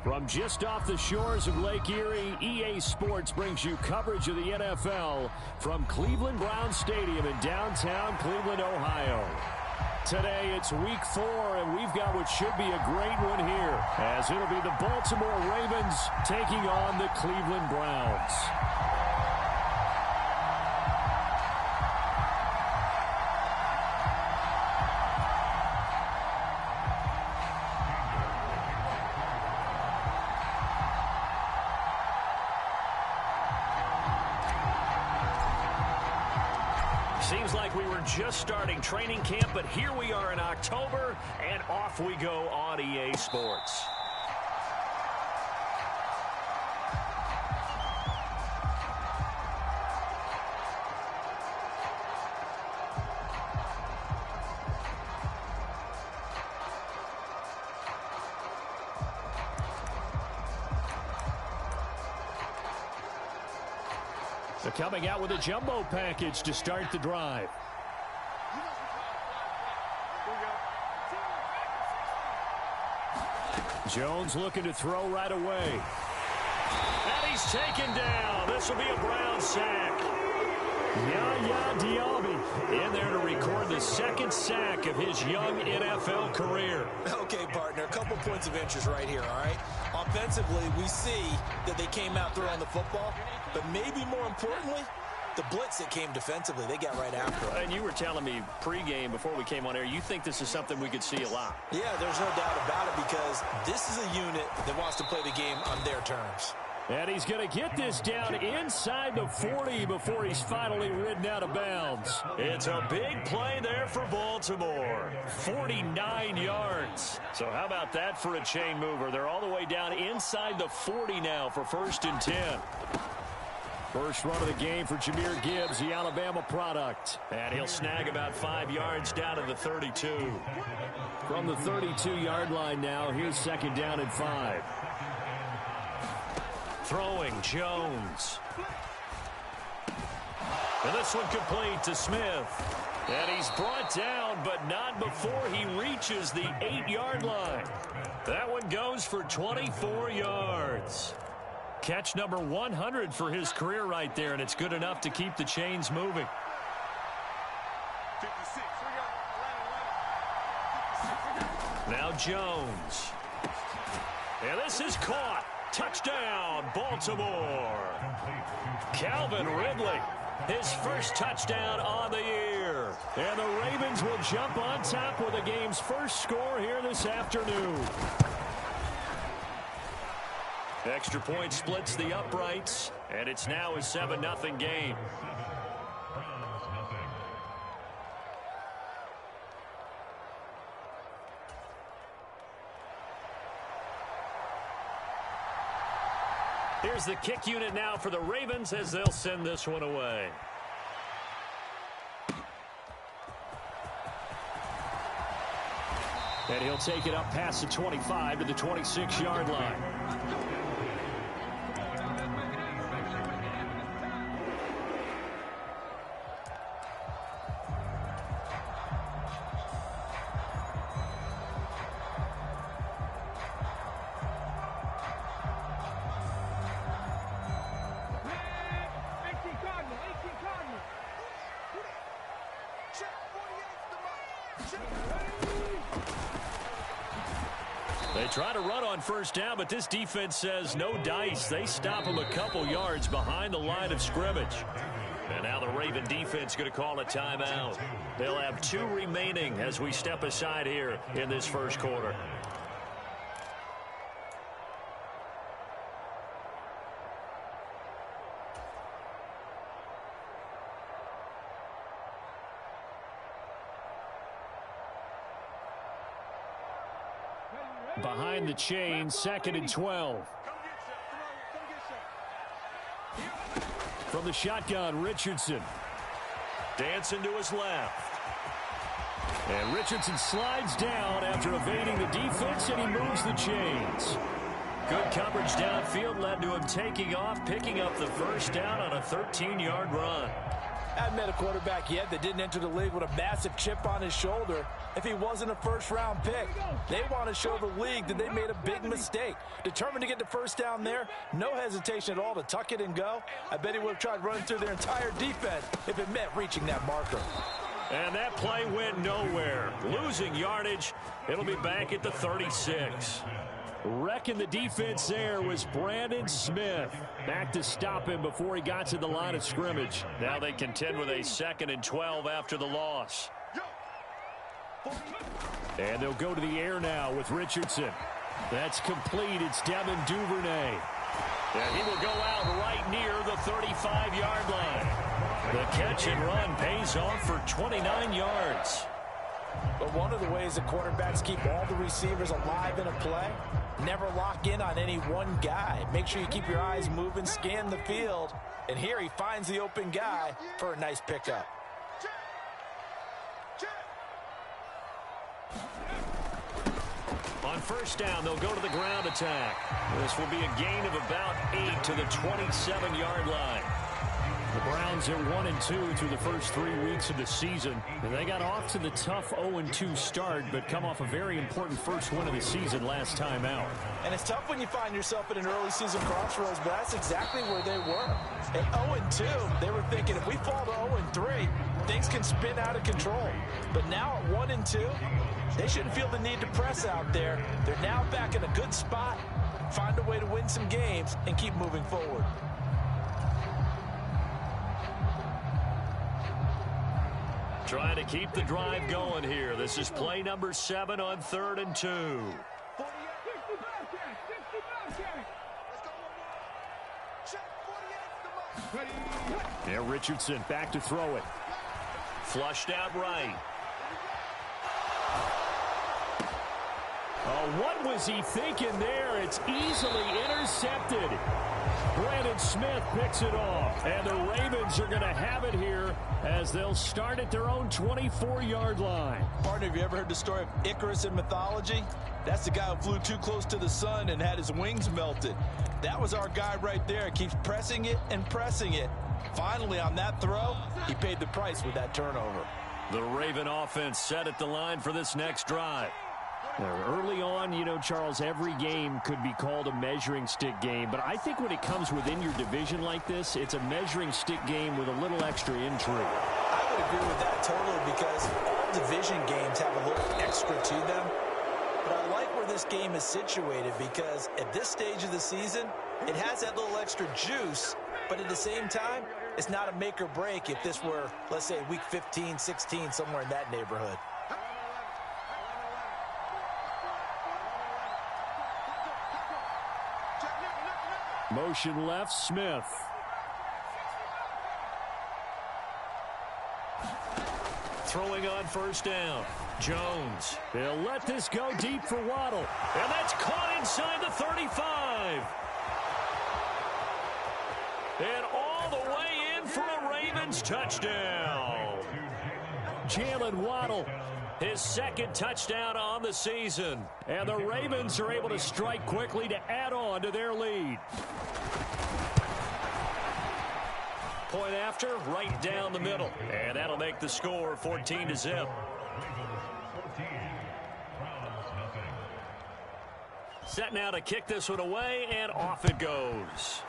From just off the shores of Lake Erie, EA Sports brings you coverage of the NFL from Cleveland Browns Stadium in downtown Cleveland, Ohio. Today, it's week 4, and we've got what should be a great one here, as it'll be the Baltimore Ravens taking on the Cleveland Browns. Seems like we were just starting training camp, but here we are in October, and off we go on EA Sports. They're coming out with a jumbo package to start the drive. Jones looking to throw right away. And he's taken down. This will be a Brown sack. Yaya Diaby in there to record the second sack of his young NFL career. Okay, partner, a couple points of interest right here, all right? Offensively, we see that they came out throwing the football, but maybe more importantly, the blitz that came defensively, they got right after it. And you were telling me pregame before we came on air, you think this is something we could see a lot. Yeah, there's no doubt about it, because this is a unit that wants to play the game on their terms. And he's going to get this down inside the 40 before he's finally ridden out of bounds. It's a big play there for Baltimore. 49 yards. So how about that for a chain mover? They're all the way down inside the 40 now for 1st and 10. First run of the game for Jahmyr Gibbs, the Alabama product. And he'll snag about 5 yards down to the 32. From the 32-yard line now, here's 2nd down and 5. Throwing Jones. And this one complete to Smith. And he's brought down, but not before he reaches the 8-yard line. That one goes for 24 yards. Catch number 100 for his career right there, and it's good enough to keep the chains moving. Now Jones. And this is caught. Touchdown, Baltimore. Calvin Ridley, his first touchdown on the year. And the Ravens will jump on top with the game's first score here this afternoon. Extra point splits the uprights, and it's now a 7-0 game. Here's the kick unit now for the Ravens as they'll send this one away. And he'll take it up past the 25 to the 26-yard line. They try to run on 1st down, but this defense says no dice. They stop him a couple yards behind the line of scrimmage. And now the Raven defense going to call a timeout. They'll have 2 remaining as we step aside here in this first quarter. Behind the chain, 2nd and 12. From the shotgun, Richardson. Dancing to his left. And Richardson slides down after evading the defense, and he moves the chains. Good coverage downfield led to him taking off, picking up the 1st down on a 13-yard run. I've met a quarterback yet that didn't enter the league with a massive chip on his shoulder if he wasn't a first-round pick. They want to show the league that they made a big mistake. Determined to get the first down there, no hesitation at all to tuck it and go. I bet he would have tried running through their entire defense if it meant reaching that marker. And that play went nowhere. Losing yardage. It'll be back at the 36. Wrecking the defense there was Brandon Smith. Back to stop him before he got to the line of scrimmage. Now they contend with a 2nd and 12 after the loss. And they'll go to the air now with Richardson. That's complete. It's Devin Duvernay. And he will go out right near the 35-yard line. The catch and run pays off for 29 yards. But one of the ways the quarterbacks keep all the receivers alive in a play, never lock in on any one guy. Make sure you keep your eyes moving, scan the field. And here he finds the open guy for a nice pickup. On first down, they'll go to the ground attack. This will be a gain of about 8 to the 27-yard line. The Browns are 1-2 through the first 3 weeks of the season. And they got off to the tough 0-2 start, but come off a very important first win of the season last time out. And it's tough when you find yourself at an early season crossroads, but that's exactly where they were. At 0-2, they were thinking if we fall to 0-3, things can spin out of control. But now at 1-2, they shouldn't feel the need to press out there. They're now back in a good spot, find a way to win some games, and keep moving forward. Trying to keep the drive going here. This is play number 7 on 3rd and 2. Yeah, Richardson back to throw it. Flushed out right. Oh, what was he thinking there? It's easily intercepted. Brandon Smith picks it off. And the Ravens are going to have it here as they'll start at their own 24-yard line. Partner, have you ever heard the story of Icarus in mythology? That's the guy who flew too close to the sun and had his wings melted. That was our guy right there. Keeps pressing it and pressing it. Finally, on that throw, he paid the price with that turnover. The Raven offense set at the line for this next drive. Early on, you know, Charles, every game could be called a measuring stick game. But I think when it comes within your division like this, it's a measuring stick game with a little extra intrigue. I would agree with that totally because all division games have a little extra to them. But I like where this game is situated because at this stage of the season, it has that little extra juice. But at the same time, it's not a make or break if this were, let's say, week 15, 16, somewhere in that neighborhood. Motion left, Smith. Throwing on first down. Jones. They'll let this go deep for Waddle. And that's caught inside the 35. And all the way in for a Ravens touchdown. Jalen Waddle. His 2nd touchdown on the season. And the Ravens are able to strike quickly to add on to their lead. Point after, right down the middle. And that'll make the score 14-0. Set now to kick this one away, and off it goes.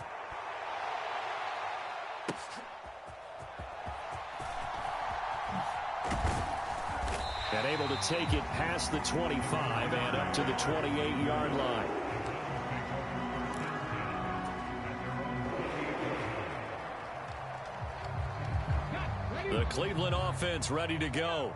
And able to take it past the 25 and up to the 28-yard line. The Cleveland offense ready to go.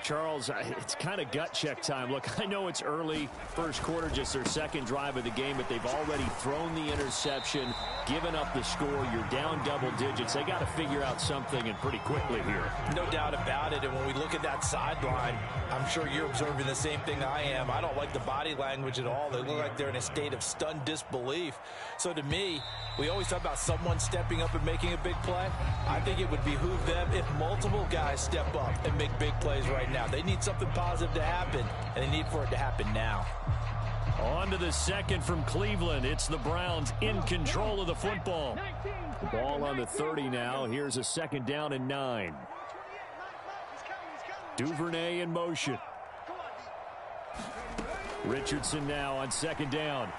Charles, it's kind of gut check time. Look, I know it's early, first quarter, just their 2nd drive of the game, but they've already thrown the interception, given up the score. You're down double digits. They got to figure out something, and pretty quickly here. No doubt about it, and when we look at that sideline, I'm sure you're observing the same thing I am. I don't like the body language at all. They look like they're in a state of stunned disbelief. So to me, we always talk about someone stepping up and making a big play. I think it would behoove them if multiple guys step up and make big plays right now. They need something positive to happen, and they need for it to happen now. On to the second from Cleveland. It's the Browns in control of the football. The ball on the 30 now. Here's a second down and 9. Duvernay in motion. Richardson now on second down.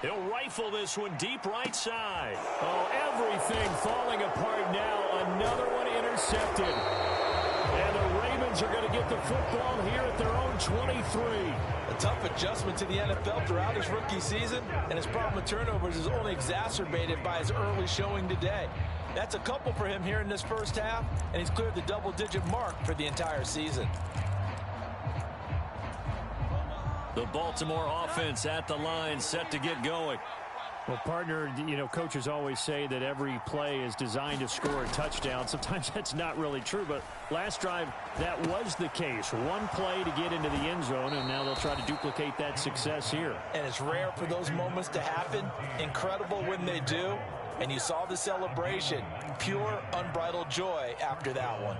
He'll rifle this one deep right side. Oh, everything falling apart now. Another one intercepted. And the Ravens are going to get the football here at their own 23. A tough adjustment to the NFL throughout his rookie season, and his problem with turnovers is only exacerbated by his early showing today. That's a couple for him here in this first half, and he's cleared the double-digit mark for the entire season. The Baltimore offense at the line, set to get going. Well, partner, coaches always say that every play is designed to score a touchdown. Sometimes that's not really true, but last drive, that was the case. One play to get into the end zone, and now they'll try to duplicate that success here. And it's rare for those moments to happen. Incredible when they do. And you saw the celebration. Pure, unbridled joy after that one.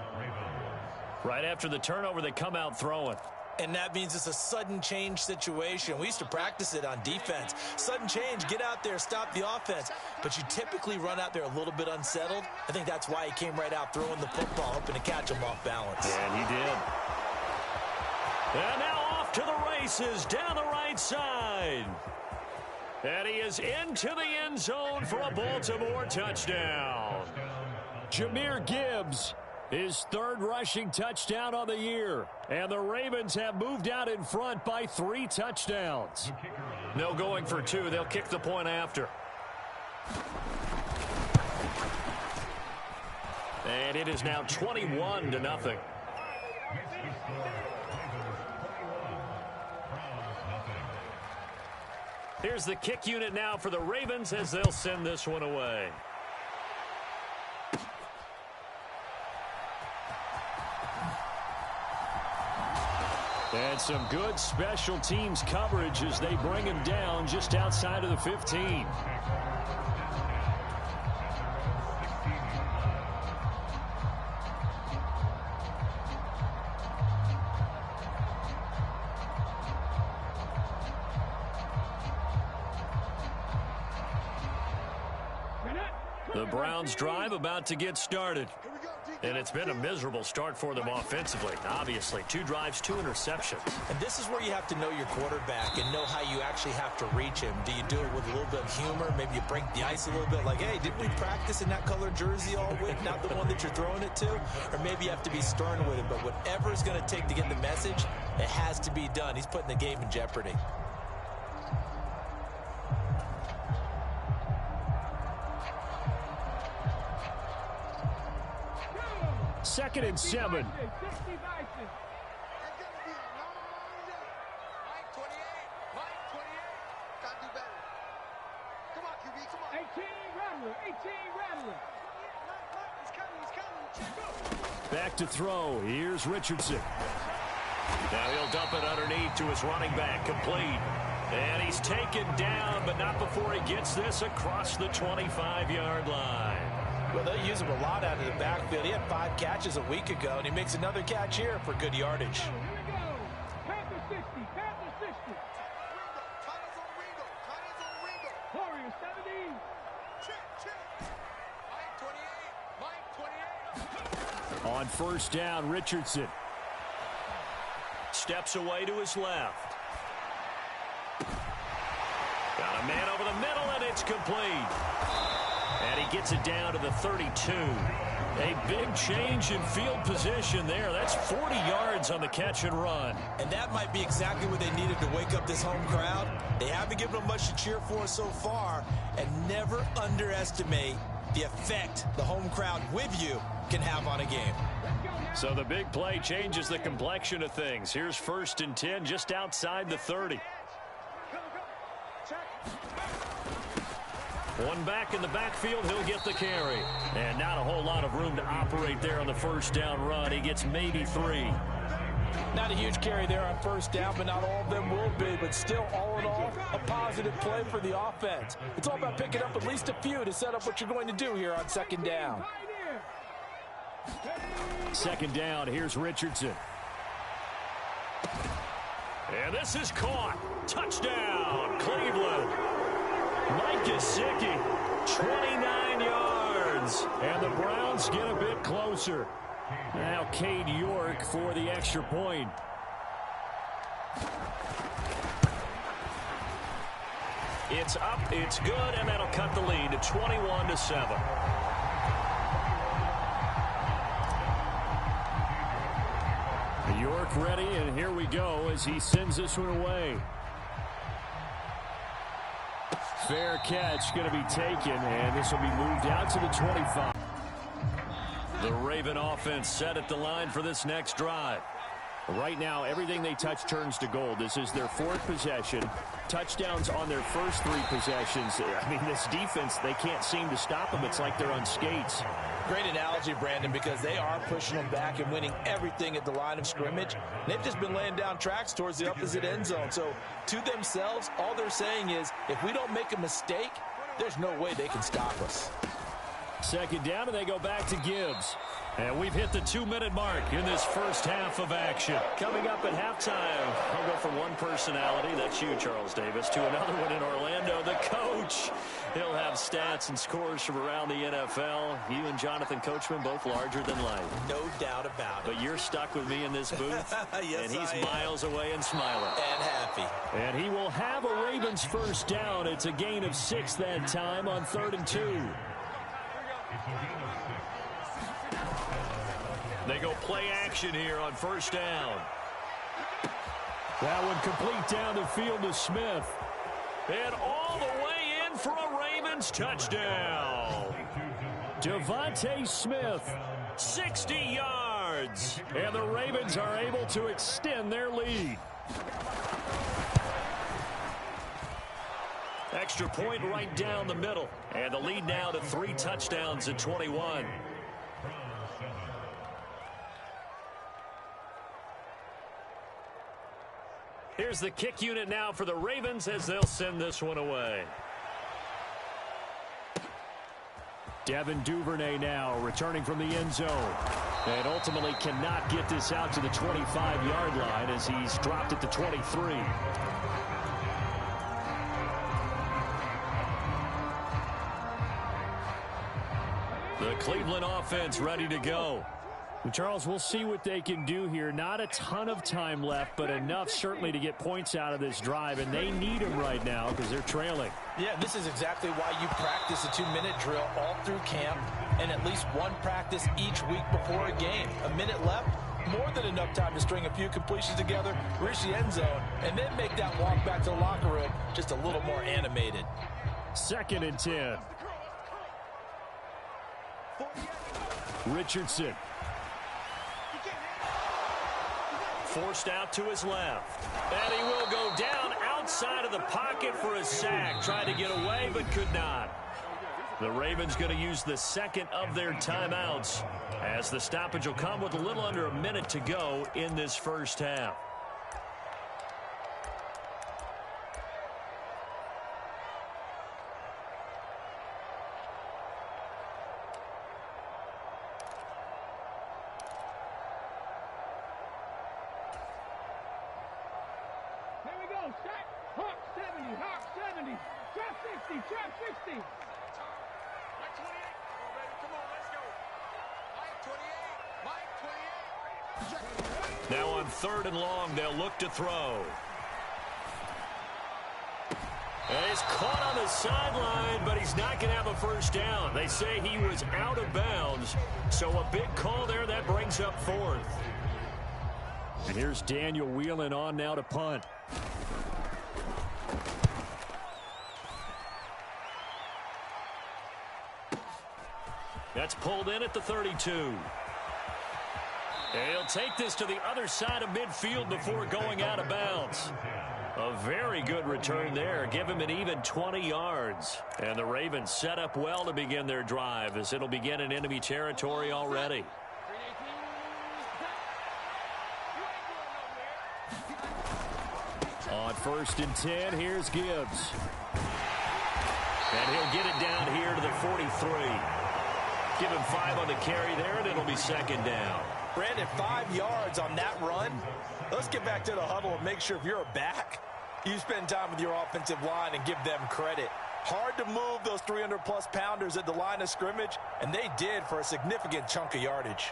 Right after the turnover, they come out throwing. And that means it's a sudden change situation. We used to practice it on defense. Sudden change, get out there, stop the offense. But you typically run out there a little bit unsettled. I think that's why he came right out throwing the football, hoping to catch him off balance. And he did. And now off to the races down the right side. And he is into the end zone for a Baltimore touchdown. Jahmyr Gibbs, his third rushing touchdown on the year. And the Ravens have moved out in front by 3 touchdowns. No going for 2. They'll kick the point after. And it is now 21-0. Here's the kick unit now for the Ravens as they'll send this one away. And some good special teams coverage as they bring him down just outside of the 15. The Browns drive about to get started. And it's been a miserable start for them offensively. Obviously, 2 drives, 2 interceptions. And this is where you have to know your quarterback and know how you actually have to reach him. Do you do it with a little bit of humor? Maybe you break the ice a little bit like, hey, didn't we practice in that colored jersey all week? Not the one that you're throwing it to? Or maybe you have to be stern with him. But whatever it's going to take to get the message, it has to be done. He's putting the game in jeopardy. Second and 7. Back to throw. Here's Richardson. Now he'll dump it underneath to his running back, complete. And he's taken down, but not before he gets this across the 25-yard line. Well, they use him a lot out of the backfield. He had 5 catches a week ago, and he makes another catch here for good yardage. On first down, Richardson. Steps away to his left. Got a man over the middle, and it's complete. And he gets it down to the 32. A big change in field position there. That's 40 yards on the catch and run. And that might be exactly what they needed to wake up this home crowd. They haven't given them much to cheer for so far. And never underestimate the effect the home crowd with you can have on a game. So the big play changes the complexion of things. Here's first and 10 just outside the 30. One back in the backfield, he'll get the carry. And not a whole lot of room to operate there on the first down run. He gets maybe 3. Not a huge carry there on first down, but not all of them will be. But still, all in all, a positive play for the offense. It's all about picking up at least a few to set up what you're going to do here on second down. Second down, here's Richardson. And this is caught. Touchdown, Cleveland. Mike Gesicki, 29 yards. And the Browns get a bit closer. Now Cade York for the extra point. It's up, it's good, and that'll cut the lead to 21-7. York ready, and here we go as he sends this one away. Fair catch going to be taken, and this will be moved out to the 25. The Raven offense set at the line for this next drive. Right now, everything they touch turns to gold. This is their fourth possession. Touchdowns on their first three possessions. I mean, this defense, they can't seem to stop them. It's like they're on skates. Great analogy, Brandon, because they are pushing them back and winning everything at the line of scrimmage. They've just been laying down tracks towards the opposite end zone. So, to themselves, all they're saying is, if we don't make a mistake, there's no way they can stop us. Second down, and they go back to Gibbs. And we've hit the 2-minute mark in this first half of action. Coming up at halftime, I'll go from one personality, that's you, Charles Davis, to another one in Orlando, the coach. He'll have stats and scores from around the NFL. You and Jonathan Coachman, both larger than life. No doubt about it. But you're stuck with me in this booth. Yes, and he's miles away and smiling. And happy. And he will have a Ravens first down. It's a gain of 6 that time on 3rd and 2. They go play action here on first down. That one complete down the field to Smith. And all the way in for a Ravens touchdown. Devontae Smith, 60 yards. And the Ravens are able to extend their lead. Extra point right down the middle. And the lead now to 3 touchdowns at 21. Here's the kick unit now for the Ravens as they'll send this one away. Devin Duvernay now returning from the end zone. And ultimately cannot get this out to the 25-yard line as he's dropped at the 23. The Cleveland offense ready to go. Charles, we'll see what they can do here. Not a ton of time left, but enough certainly to get points out of this drive, and they need them right now because they're trailing. Yeah, this is exactly why you practice a 2-minute drill all through camp and at least one practice each week before a game. A minute left, more than enough time to string a few completions together, reach the end zone, and then make that walk back to the locker room just a little more animated. 2nd and 10. Richardson. Forced out to his left. And he will go down outside of the pocket for a sack. Tried to get away, but could not. The Ravens going to use the second of their timeouts as the stoppage will come with a little under a minute to go in this first half. Now on 3rd and long, they'll look to throw. And he's caught on the sideline, but he's not going to have a first down. They say he was out of bounds, so a big call there that brings up 4th. And here's Daniel Whelan on now to punt. That's pulled in at the 32. And he'll take this to the other side of midfield before going out of bounds. A very good return there. Give him an even 20 yards. And the Ravens set up well to begin their drive as it'll begin in enemy territory already. On 1st and 10, here's Gibbs. And he'll get it down here to the 43. Give him 5 on the carry there, and it'll be second down. Brandon, 5 yards on that run. Let's get back to the huddle and make sure if you're a back, you spend time with your offensive line and give them credit. Hard to move those 300-plus pounders at the line of scrimmage, and they did for a significant chunk of yardage.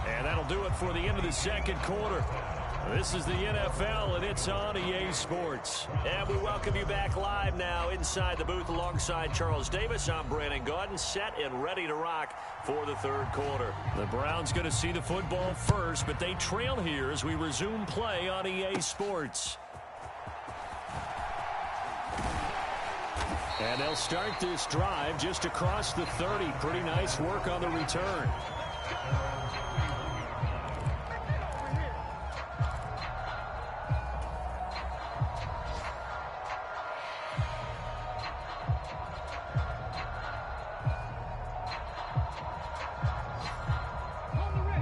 And that'll do it for the end of the second quarter. This is the NFL, and it's on EA Sports. And we welcome you back live now inside the booth alongside Charles Davis. I'm Brandon Gaudin, set and ready to rock for the third quarter. The Browns going to see the football first, but they trail here as we resume play on EA Sports. And they'll start this drive just across the 30. Pretty nice work on the return.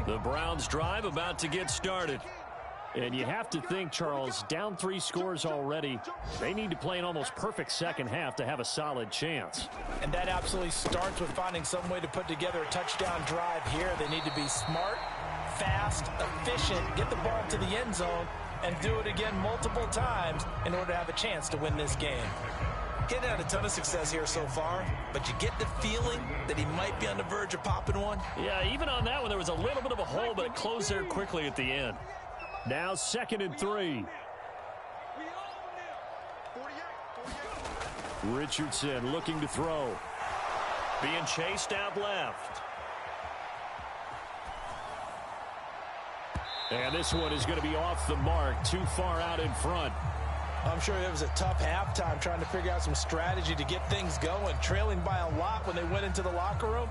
The Browns drive about to get started. And you have to think, Charles, down 3 scores already. They need to play an almost perfect second half to have a solid chance. And that absolutely starts with finding some way to put together a touchdown drive here. They need to be smart, fast, efficient, get the ball to the end zone, and do it again multiple times in order to have a chance to win this game. He's had a ton of success here so far, but you get the feeling that he might be on the verge of popping one. Yeah, even on that one, there was a little bit of a hole, but it closed there quickly at the end. Now 2nd and 3. Richardson looking to throw. Being chased out left. And this one is going to be off the mark, too far out in front. I'm sure it was a tough halftime trying to figure out some strategy to get things going. Trailing by a lot when they went into the locker room.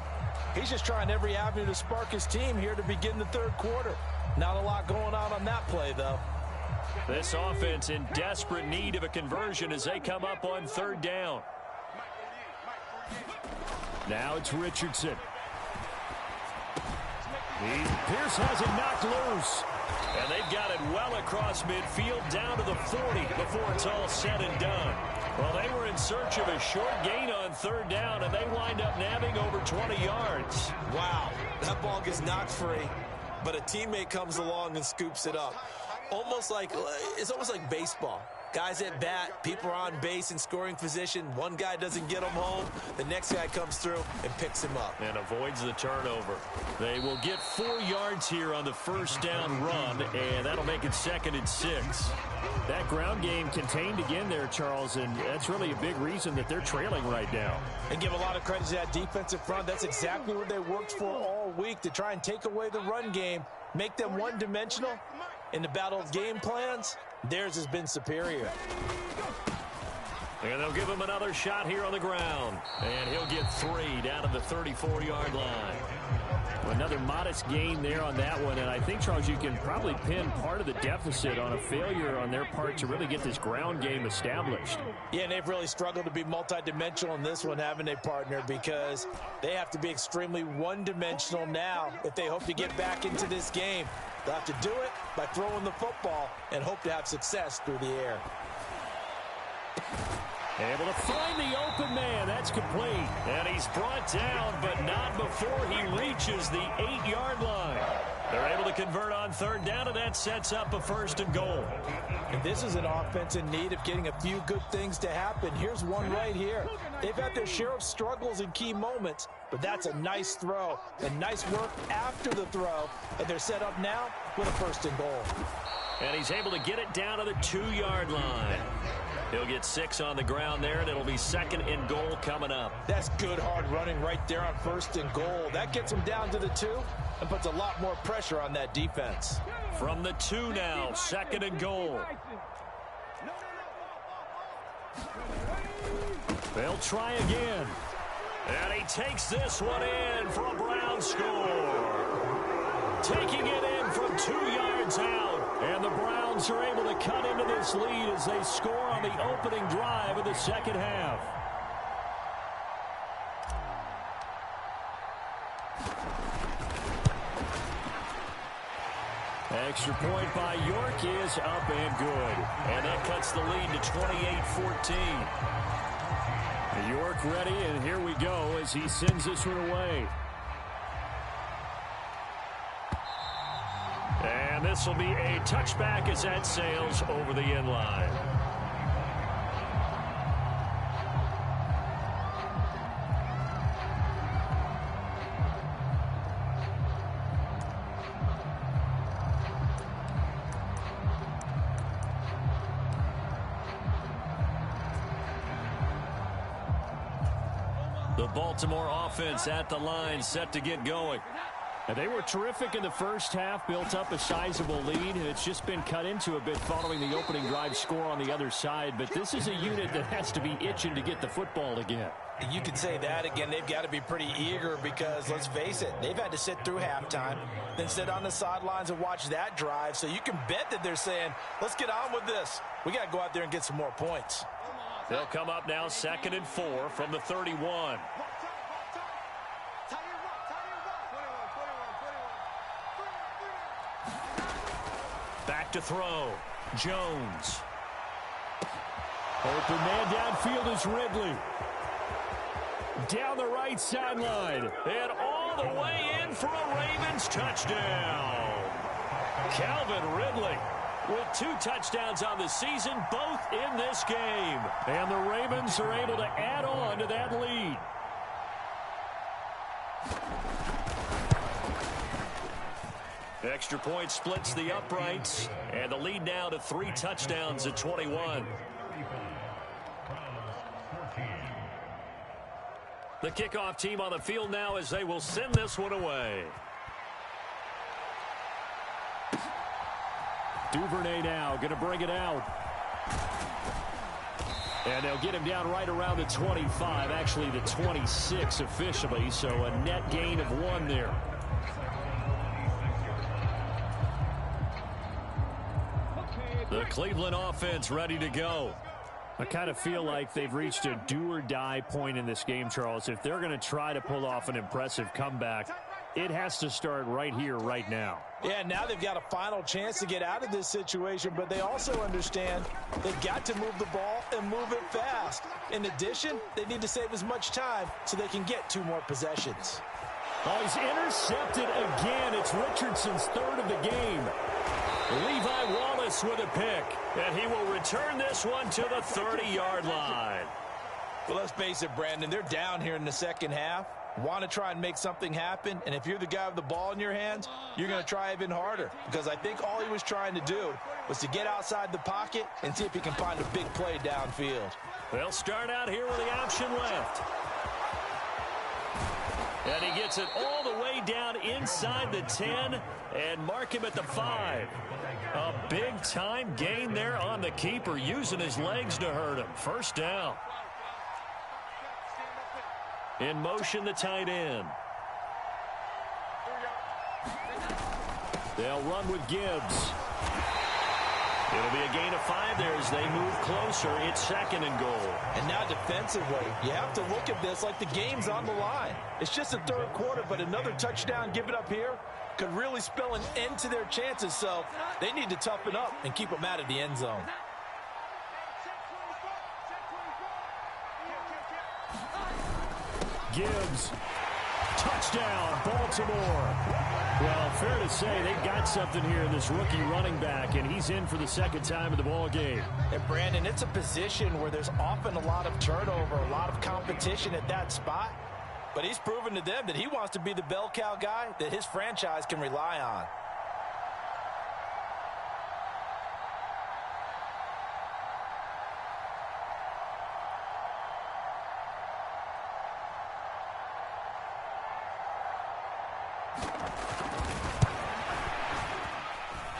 He's just trying every avenue to spark his team here to begin the third quarter. Not a lot going on that play, though. This offense in desperate need of a conversion as they come up on 3rd down. Now it's Richardson. Pierce has it knocked loose. And they've got it well across midfield down to the 40 before it's all said and done. Well, they were in search of a short gain on 3rd down, and they wind up nabbing over 20 yards. Wow, that ball gets knocked free, but a teammate comes along and scoops it up. It's almost like baseball. Guys at bat, people are on base in scoring position. One guy doesn't get him home. The next guy comes through and picks him up. And avoids the turnover. They will get 4 yards here on the 1st down run, and that'll make it 2nd and 6. That ground game contained again there, Charles, and that's really a big reason that they're trailing right now. And give a lot of credit to that defensive front. That's exactly what they worked for all week, to try and take away the run game, make them one-dimensional. In the battle of game plans, theirs has been superior. And they'll give him another shot here on the ground. And he'll get 3 down to the 34-yard line. Another modest gain there on that one. And I think, Charles, you can probably pin part of the deficit on a failure on their part to really get this ground game established. Yeah, and they've really struggled to be multidimensional in this one, haven't they, partner? Because they have to be extremely one-dimensional now if they hope to get back into this game. They'll have to do it by throwing the football and hope to have success through the air. Able to find the open man. That's complete. And he's brought down, but not before he reaches the 8-yard line. They're able to convert on 3rd down, and that sets up a 1st and goal. And this is an offense in need of getting a few good things to happen. Here's one right here. They've had their share of struggles in key moments, but that's a nice throw and nice work after the throw. And they're set up now with a 1st and goal. And he's able to get it down to the 2-yard line. He'll get 6 on the ground there, and it'll be 2nd and goal coming up. That's good hard running right there on 1st and goal. That gets him down to the 2 and puts a lot more pressure on that defense. From the 2 now, 2nd and goal. They'll try again. And he takes this one in for a Brown score. Taking it in from 2 yards out. And the Browns are able to cut into this lead as they score on the opening drive of the second half. Extra point by York is up and good. And that cuts the lead to 28-14. York ready, and here we go as he sends this one away. And this will be a touchback as that sails over the end line. The Baltimore offense at the line, set to get going. And they were terrific in the first half, built up a sizable lead, and it's just been cut into a bit following the opening drive score on the other side. But this is a unit that has to be itching to get the football again. You could say that again. They've got to be pretty eager because, let's face it, they've had to sit through halftime, then sit on the sidelines and watch that drive. So you can bet that they're saying, let's get on with this. We got to go out there and get some more points. They'll come up now 2nd and 4 from the 31. Back to throw. Jones. Open man downfield is Ridley. Down the right sideline. And all the way in for a Ravens touchdown. Calvin Ridley with 2 touchdowns on the season, both in this game. And the Ravens are able to add on to that lead. Extra point splits the uprights, and the lead now to 3 touchdowns at 21. The kickoff team on the field now as they will send this one away. Duvernay now going to bring it out. And they'll get him down right around the 25, actually the 26 officially, so a net gain of 1 there. The Cleveland offense ready to go. I kind of feel like they've reached a do-or-die point in this game, Charles. If they're going to try to pull off an impressive comeback, it has to start right here, right now. Yeah, now they've got a final chance to get out of this situation, but they also understand they've got to move the ball and move it fast. In addition, they need to save as much time so they can get 2 more possessions. Oh, he's intercepted again. It's Richardson's 3rd of the game. Levi Wallace with a pick, and he will return this one to the 30-yard line. Well, let's face it, Brandon, they're down here in the second half. Want to try and make something happen, and if you're the guy with the ball in your hands, you're going to try even harder, because I think all he was trying to do was to get outside the pocket and see if he can find a big play downfield. They'll start out here with the option left. And he gets it all the way down inside the 10 and mark him at the 5. A big-time gain there on the keeper, using his legs to hurt him. First down. In motion, the tight end. They'll run with Gibbs. It'll be a gain of 5 there as they move closer. It's 2nd and goal. And now defensively, you have to look at this like the game's on the line. It's just the 3rd quarter, but another touchdown given up here could really spell an end to their chances. So they need to toughen up and keep them out of the end zone. Gibbs. Touchdown, Baltimore. Well, fair to say they've got something here in this rookie running back, and he's in for the 2nd time in the ball game. And Brandon, it's a position where there's often a lot of turnover, a lot of competition at that spot. But he's proven to them that he wants to be the bell cow guy that his franchise can rely on.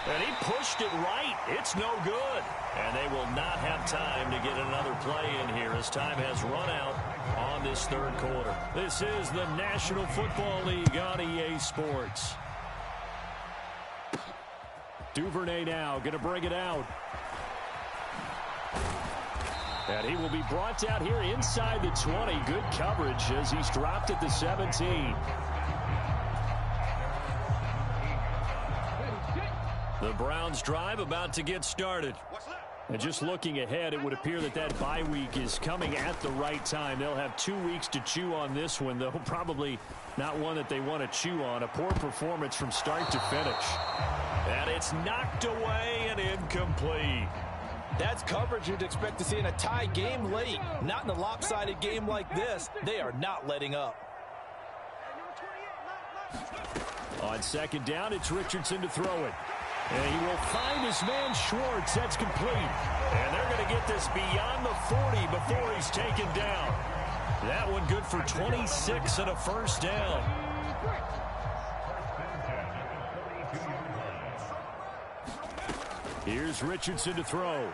And he pushed it right. It's no good. And they will not have time to get another play in here as time has run out on this 3rd quarter. This is the National Football League on EA Sports. Duvernay now going to bring it out. And he will be brought down here inside the 20. Good coverage as he's dropped at the 17. The Browns drive about to get started. And just looking ahead, it would appear that that bye week is coming at the right time. They'll have 2 weeks to chew on this one, though probably not one that they want to chew on. A poor performance from start to finish. And it's knocked away and incomplete. That's coverage you'd expect to see in a tie game late. Not in a lopsided game like this. They are not letting up. On second down, it's Richardson to throw it. And he will find his man Schwartz. That's complete. And they're going to get this beyond the 40 before he's taken down. That one good for 26 and a first down. Here's Richardson to throw.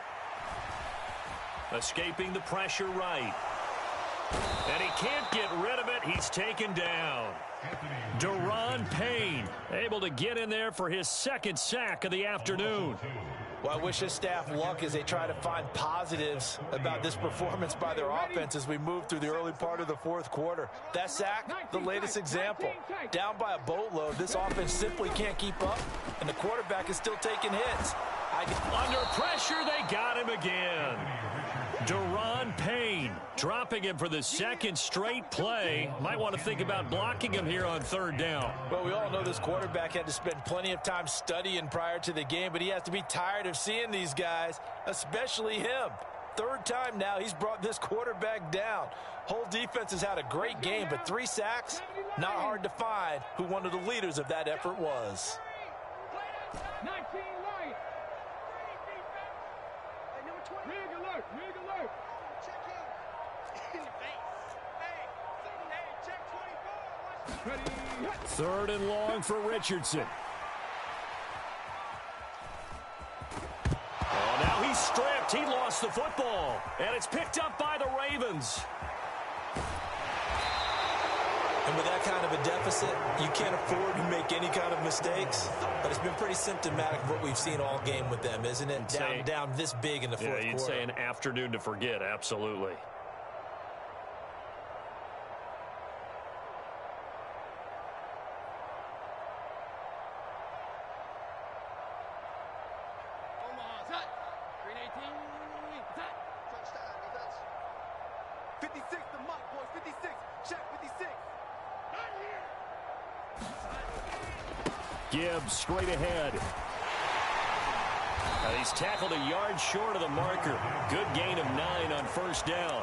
Escaping the pressure right. And he can't get rid of it. He's taken down. Daron Payne able to get in there for his second sack of the afternoon. Well, I wish his staff luck as they try to find positives about this performance by their offense as we move through the early part of the fourth quarter. That sack, the latest example. Down by a boatload, this offense simply can't keep up, and the quarterback is still taking hits. Under pressure, they got him again. Daron Payne dropping him for the second straight play. Might want to think about blocking him here on third down. Well, we all know this quarterback had to spend plenty of time studying prior to the game, but he has to be tired of seeing these guys, especially him. Third time now he's brought this quarterback down. Whole defense has had a great game, but 3 sacks, not hard to find who one of the leaders of that effort was. 19 right. Rig alert. Rig alert. Check in. In the face. Hey, check 24. Ready. Third and long for Richardson. Oh, now he's stripped. He lost the football. And it's picked up by the Ravens. And with that kind of a deficit, you can't afford to make any kind of mistakes. But it's been pretty symptomatic of what we've seen all game with them, isn't it? Down this big in the fourth quarter. You'd say an afternoon to forget, absolutely. Omaha, set. Green 18, set. Touchdown, defense. 56, the mark, boys. 56. Check, 56. Gibbs straight ahead. He's tackled a yard short of the marker. Good gain of 9 on first down.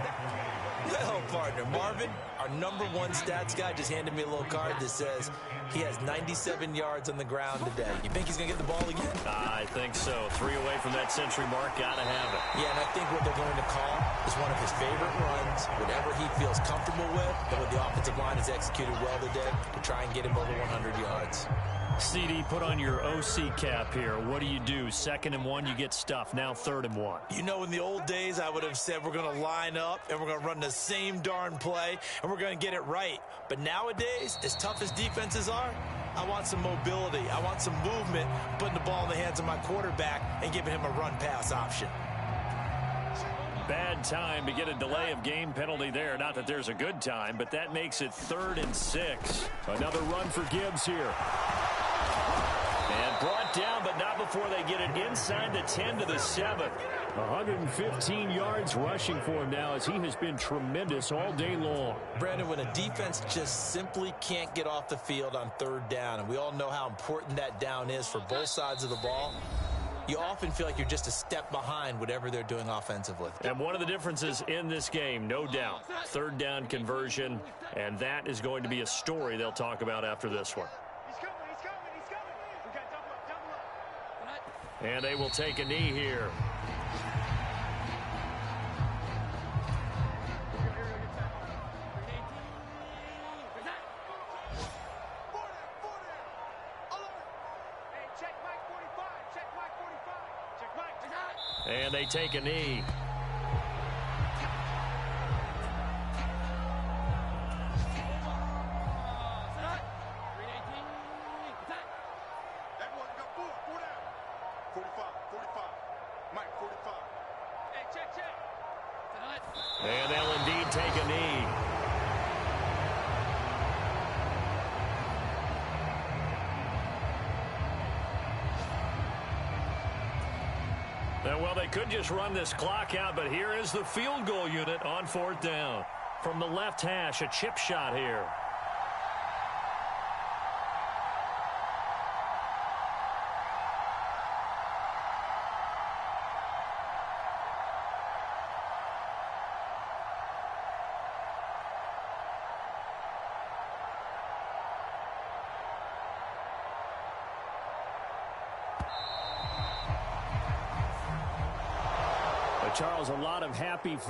Well, partner, Marvin, our #1 stats guy, just handed me a little card that says he has 97 yards on the ground today. You think he's going to get the ball again? I think so. 3 away from that century mark. Got to have it. Yeah, and I think what they're going to call is one of his favorite runs, whatever he feels comfortable with, and what the offensive line has executed well today to try and get him over 100 yards. CD, put on your OC cap here. What do? 2nd and 1, you get stuffed. Now 3rd and 1. You know, in the old days, I would have said we're going to line up and we're going to run the same darn play and we're going to get it right. But nowadays, as tough as defenses are, I want some mobility. I want some movement, putting the ball in the hands of my quarterback and giving him a run-pass option. Bad time to get a delay of game penalty there. Not that there's a good time, but that makes it 3rd and 6. Another run for Gibbs here. And brought down, but not before they get it inside the 10 to the 7. 115 yards rushing for him now as he has been tremendous all day long. Brandon, when a defense just simply can't get off the field on 3rd down, and we all know how important that down is for both sides of the ball, you often feel like you're just a step behind whatever they're doing offensively. And one of the differences in this game, no doubt, 3rd down conversion, and that is going to be a story they'll talk about after this one. And they will take a knee here. And they take a knee. And they'll indeed take a knee. Well, they could just run this clock out, but here is the field goal unit on 4th down. From the left hash, a chip shot here. Charles, a lot of happy fans.